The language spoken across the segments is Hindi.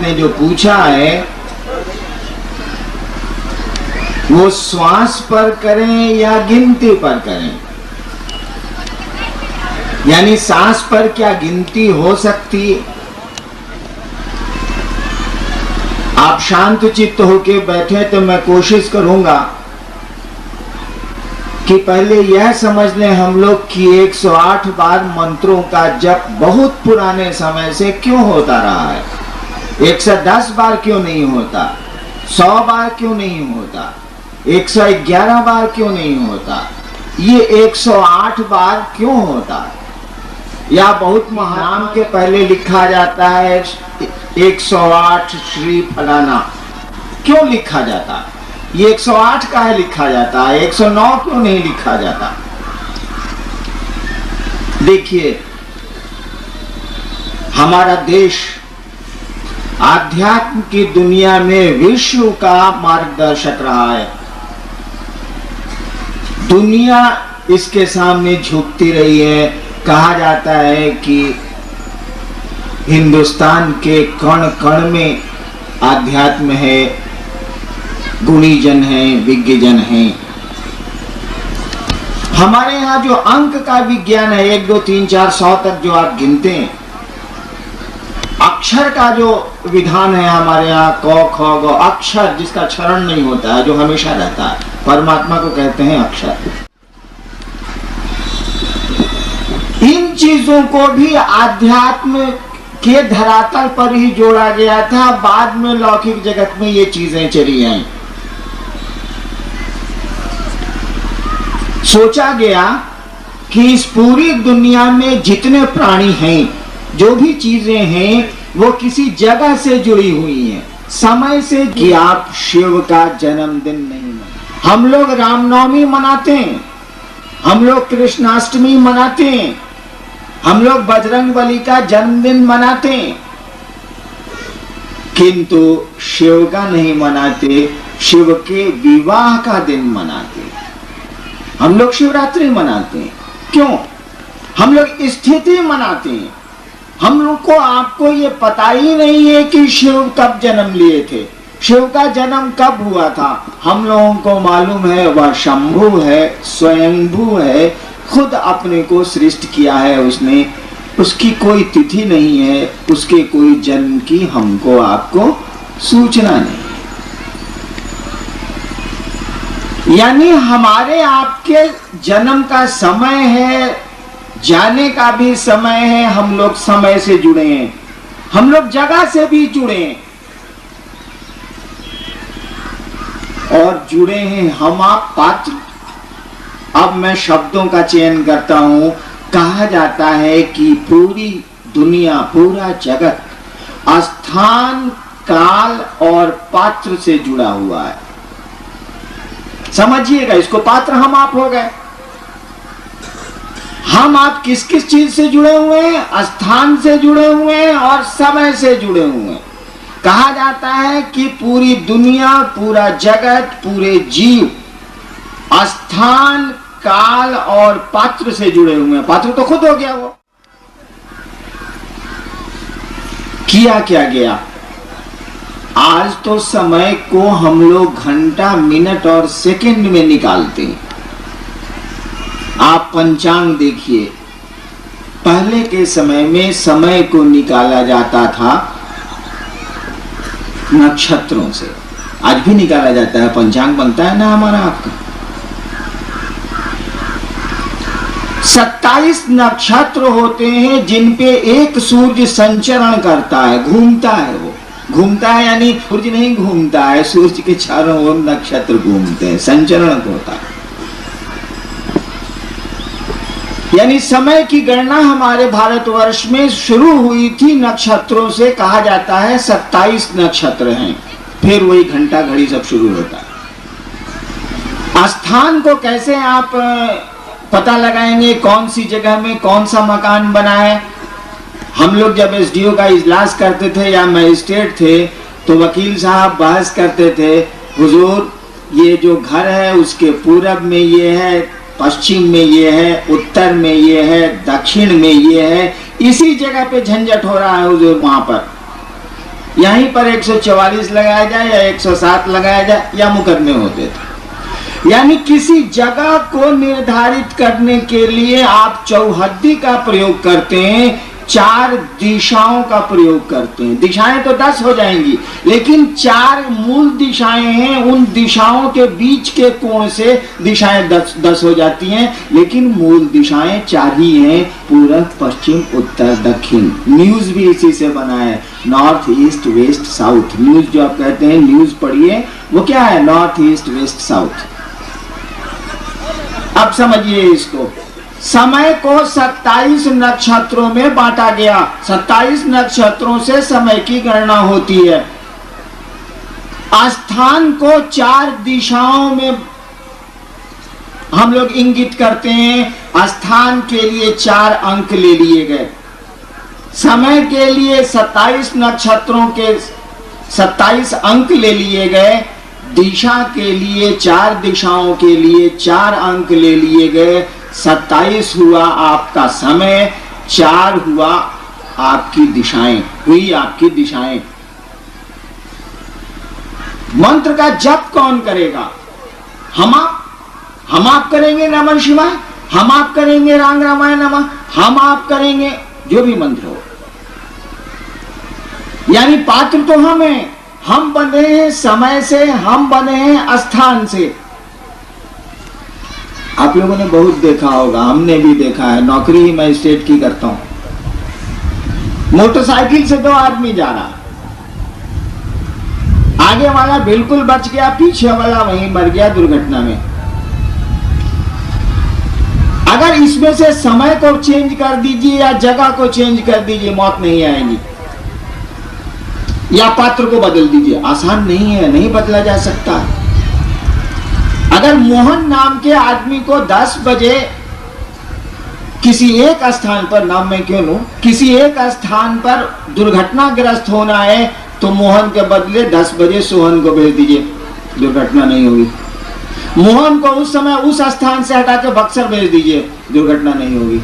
ने जो पूछा है वो श्वास पर करें या गिनती पर करें, यानी सांस पर क्या गिनती हो सकती है? आप शांत चित्त होके बैठे तो मैं कोशिश करूंगा कि पहले यह समझ लें हम लोग कि 108 बार मंत्रों का जप बहुत पुराने समय से क्यों होता रहा है। 110 बार क्यों नहीं होता, 100 बार क्यों नहीं होता, 111 बार क्यों नहीं होता, ये 108 बार क्यों होता? या बहुत महानाम के पहले लिखा जाता है 108 श्री फलाना, क्यों लिखा जाता है? ये 108 का है लिखा जाता है, 109 क्यों नहीं लिखा जाता? देखिए, हमारा देश आध्यात्म की दुनिया में विश्व का मार्गदर्शक रहा है। दुनिया इसके सामने झुकती रही है। कहा जाता है कि हिंदुस्तान के कण कण में आध्यात्म है, गुणीजन है, विज्ञजन है। हमारे यहाँ जो अंक का विज्ञान है, 1 2 3 4 100 तक जो आप गिनते हैं, अक्षर का जो विधान है हमारे यहाँ क ख ग, अक्षर जिसका क्षरण नहीं होता है, जो हमेशा रहता है, परमात्मा को कहते हैं अक्षर। इन चीजों को भी आध्यात्म के धरातल पर ही जोड़ा गया था। बाद में लौकिक जगत में ये चीजें चली आई। सोचा गया कि इस पूरी दुनिया में जितने प्राणी हैं, जो भी चीजें हैं, वो किसी जगह से जुड़ी हुई हैं, समय से। कि आप शिव का जन्मदिन नहीं मनाते, हम लोग रामनवमी मनाते हैं, हम लोग कृष्णाष्टमी मनाते हैं, हम लोग बजरंगबली का जन्मदिन मनाते हैं, किंतु शिव का नहीं मनाते, शिव के विवाह का दिन मनाते। हम लोग शिवरात्रि मनाते हैं, क्यों? हम लोग स्थिति मनाते हैं। हम लोग को आपको ये पता ही नहीं है कि शिव कब जन्म लिए थे, शिव का जन्म कब हुआ था। हम लोगों को मालूम है वह शंभु है, स्वयंभू है, खुद अपने को सृष्टि किया है उसने। उसकी कोई तिथि नहीं है, उसके कोई जन्म की हमको आपको सूचना नहीं। यानी हमारे आपके जन्म का समय है, जाने का भी समय है। हम लोग समय से जुड़े हैं, हम लोग जगह से भी जुड़े हैं, और जुड़े हैं हम आप पात्र। अब मैं शब्दों का चयन करता हूं। कहा जाता है कि पूरी दुनिया, पूरा जगत स्थान, काल और पात्र से जुड़ा हुआ है। समझिएगा इसको, पात्र हम आप हो गए। हम आप किस किस चीज से जुड़े हुए हैं? स्थान से जुड़े हुए हैं और समय से जुड़े हुए हैं। कहा जाता है कि पूरी दुनिया, पूरा जगत, पूरे जीव स्थान, काल और पात्र से जुड़े हुए हैं। पात्र तो खुद हो गया वो। किया क्या गया? आज तो समय को हम लोग घंटा, मिनट और सेकंड में निकालते हैं। आप पंचांग देखिए, पहले के समय में समय को निकाला जाता था नक्षत्रों से। आज भी निकाला जाता है, पंचांग बनता है ना हमारा आपका। 27 नक्षत्र होते हैं जिन पे एक सूर्य संचरण करता है, घूमता है। वो घूमता है यानी सूर्य नहीं घूमता है, सूर्य के चारों ओर नक्षत्र घूमते हैं, संचरण होता है। यानी समय की गणना हमारे भारतवर्ष में शुरू हुई थी नक्षत्रों से। कहा जाता है 27 नक्षत्र हैं, फिर वही घंटा घड़ी सब शुरू होता है। स्थान को कैसे आप पता लगाएंगे? कौन सी जगह में कौन सा मकान बना है? हम लोग जब एसडीओ का इजलास करते थे या मजिस्ट्रेट थे तो वकील साहब बहस करते थे, हुजूर ये जो घर है उसके पूरब में ये है, पश्चिम में ये है, उत्तर में ये है, दक्षिण में ये है, इसी जगह पे झंझट हो रहा है हुजूर वहां पर। यहीं पर 144 लगाया जाए या 107 लगाया जाए या मुकदमे होते थे। यानी किसी जगह को निर्धारित करने के लिए आप चौहद्दी का प्रयोग करते हैं, 4 दिशाओं का प्रयोग करते हैं। दिशाएं तो 10 हो जाएंगी, लेकिन 4 मूल दिशाएं हैं, उन दिशाओं के बीच के कोण से दिशाएं 10 हो जाती हैं, लेकिन मूल दिशाएं 4 ही हैं, पूरब, पश्चिम, उत्तर, दक्षिण। न्यूज भी इसी से बना है, north, east, west, south. News जो आप कहते हैं, न्यूज पढ़िए, वो क्या है? North, east, west, south. अब समझिए इसको। समय को 27 नक्षत्रों में बांटा गया। 27 नक्षत्रों से समय की गणना होती है। स्थान को 4 दिशाओं में हम लोग इंगित करते हैं। स्थान के लिए 4 अंक ले लिए गए। समय के लिए 27 नक्षत्रों के 27 अंक ले लिए गए। दिशा के लिए 4 दिशाओं के लिए 4 अंक ले लिए गए। 27 हुआ आपका समय, 4 हुआ आपकी दिशाएं, हुई आपकी दिशाएं। मंत्र का जप कौन करेगा? हम आप करेंगे नमः शिवाय, हम आप करेंगे राम रामाय नमः, हम आप करेंगे जो भी मंत्र हो। यानी पात्र तो हम हैं, हम बने हैं समय से, हम बने हैं स्थान से। आप लोगों ने बहुत देखा होगा, हमने भी देखा है, नौकरी ही मैं स्टेट की करता हूं। मोटरसाइकिल से 2 आदमी जा रहा, आगे वाला बिल्कुल बच गया, पीछे वाला वहीं मर गया दुर्घटना में। अगर इसमें से समय को चेंज कर दीजिए या जगह को चेंज कर दीजिए, मौत नहीं आएगी। या पात्र को बदल दीजिए, आसान नहीं है, नहीं बदला जा सकता। अगर मोहन नाम के आदमी को 10 बजे किसी एक स्थान पर, नाम मैं क्यों लूं, किसी एक स्थान पर दुर्घटनाग्रस्त होना है, तो मोहन के बदले 10 बजे सोहन को भेज दीजिए, दुर्घटना नहीं होगी। मोहन को उस समय उस स्थान से हटा के बक्सर भेज दीजिए, दुर्घटना नहीं होगी।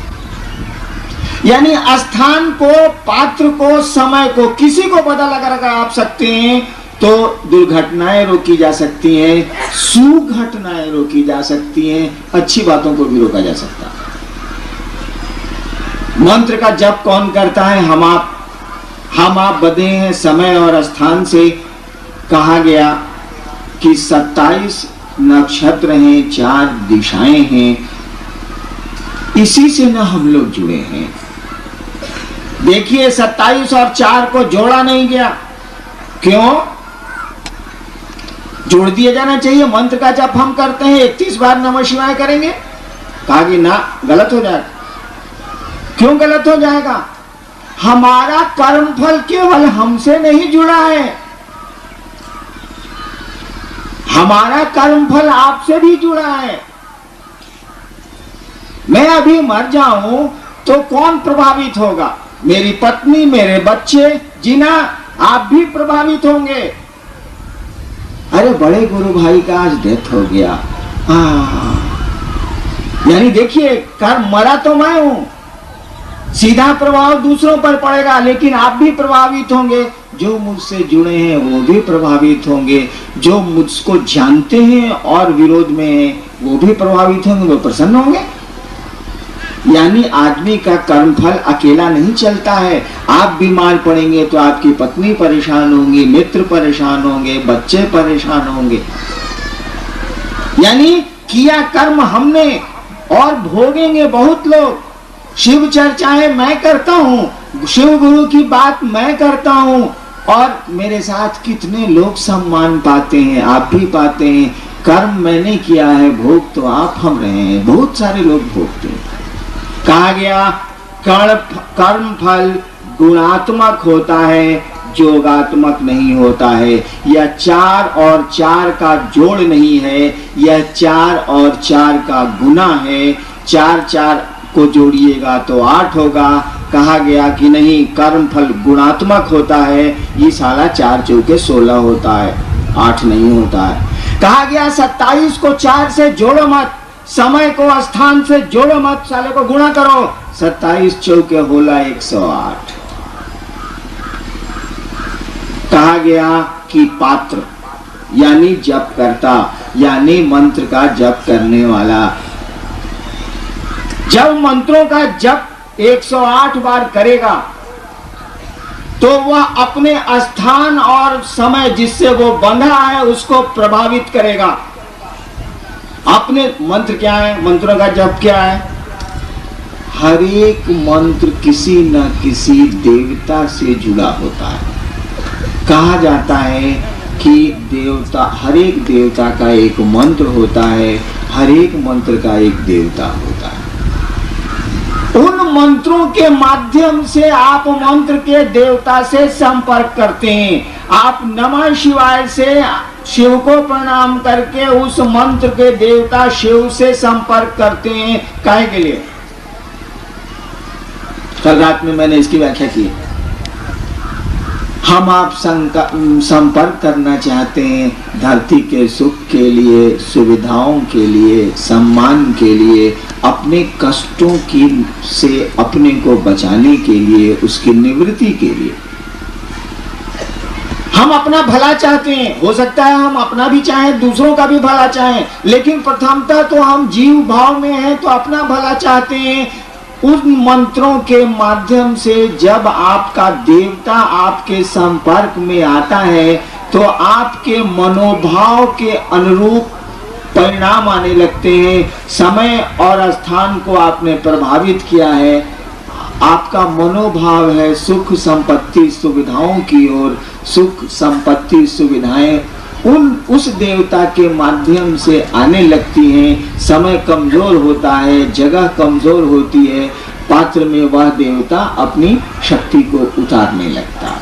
यानी स्थान को, पात्र को, समय को, किसी को बदल अगर आप सकते हैं तो दुर्घटनाएं रोकी जा सकती हैं, सुघटनाएं रोकी जा सकती हैं, अच्छी बातों को भी रोका जा सकता है। मंत्र का जप कौन करता है? हम आप बंधे हैं समय और स्थान से। कहा गया कि 27 नक्षत्र हैं, 4 दिशाएं हैं, इसी से ना हम लोग जुड़े हैं। देखिए 27 और 4 को जोड़ा नहीं गया, क्यों? जोड़ दिया जाना चाहिए। मंत्र का जप हम करते हैं, 31 बार नमः शिवाय करेंगे, कहा कि ना, गलत हो जाएगा। क्यों गलत हो जाएगा? हमारा कर्मफल केवल हमसे नहीं जुड़ा है, हमारा कर्मफल आपसे भी जुड़ा है। मैं अभी मर जाऊं तो कौन प्रभावित होगा? मेरी पत्नी, मेरे बच्चे, जिना आप भी प्रभावित होंगे। अरे बड़े गुरु भाई का आज डेथ हो गया, यानी देखिए, कर्म मरा तो मैं हूं, सीधा प्रभाव दूसरों पर पड़ेगा, लेकिन आप भी प्रभावित होंगे। जो मुझसे जुड़े हैं वो भी प्रभावित होंगे, जो मुझको जानते हैं और विरोध में हैं वो भी प्रभावित होंगे, वो प्रसन्न होंगे। यानी आदमी का कर्मफल अकेला नहीं चलता है। आप बीमार पड़ेंगे तो आपकी पत्नी परेशान होंगी, मित्र परेशान होंगे, बच्चे परेशान होंगे। यानी किया कर्म हमने और भोगेंगे बहुत लोग। शिव चर्चाएं मैं करता हूँ, शिव गुरु की बात मैं करता हूँ, और मेरे साथ कितने लोग सम्मान पाते हैं, आप भी पाते हैं। कर्म मैंने किया है, भोग तो आप हम रहे हैं, बहुत सारे लोग भोगते हैं। कहा गया कर्म फल गुणात्मक होता है, योगात्मक नहीं होता है। यह 4 और 4 का जोड़ नहीं है, यह 4 और 4 का गुना है। 4 4 को जोड़िएगा तो 8 होगा। कहा गया कि नहीं, कर्म फल गुणात्मक होता है, ये साला 4 चौके 16 होता है, 8 नहीं होता है। कहा गया 27 को 4 से जोड़ो मत, समय को स्थान से जोड़ो मत, साले को गुणा करो, 27 चौके होला 108। कहा गया कि पात्र यानी जप करता, यानी मंत्र का जप करने वाला, जब मंत्रों का जप 108 बार करेगा तो वह अपने स्थान और समय जिससे वो बंधा है उसको प्रभावित करेगा। अपने मंत्र क्या है, मंत्रों का जप क्या है? हर एक मंत्र किसी न किसी देवता से जुड़ा होता है। कहा जाता है कि देवता, हर एक देवता का एक मंत्र होता है, हर एक मंत्र का एक देवता होता है। उन मंत्रों के माध्यम से आप मंत्र के देवता से संपर्क करते हैं। आप नमः शिवाय से शिव को प्रणाम करके उस मंत्र के देवता शिव से संपर्क करते हैं। काहे के लिए? कल रात में मैंने इसकी व्याख्या की। हम आप संपर्क करना चाहते हैं धरती के सुख के लिए, सुविधाओं के लिए, सम्मान के लिए, अपने कष्टों की से अपने को बचाने के लिए, उसकी निवृत्ति के लिए। हम अपना भला चाहते हैं। हो सकता है हम अपना भी चाहें, दूसरों का भी भला चाहें, लेकिन प्रथमतः तो हम जीव भाव में हैं तो अपना भला चाहते हैं। उन मंत्रों के माध्यम से जब आपका देवता आपके संपर्क में आता है तो आपके मनोभाव के अनुरूप परिणाम आने लगते हैं। समय और स्थान को आपने प्रभावित किया है, आपका मनोभाव है सुख संपत्ति सुविधाओं की ओर। सुख संपत्ति सुविधाएं उस देवता के माध्यम से आने लगती हैं। समय कमजोर होता है, जगह कमजोर होती है, पात्र में वह देवता अपनी शक्ति को उतारने लगता है।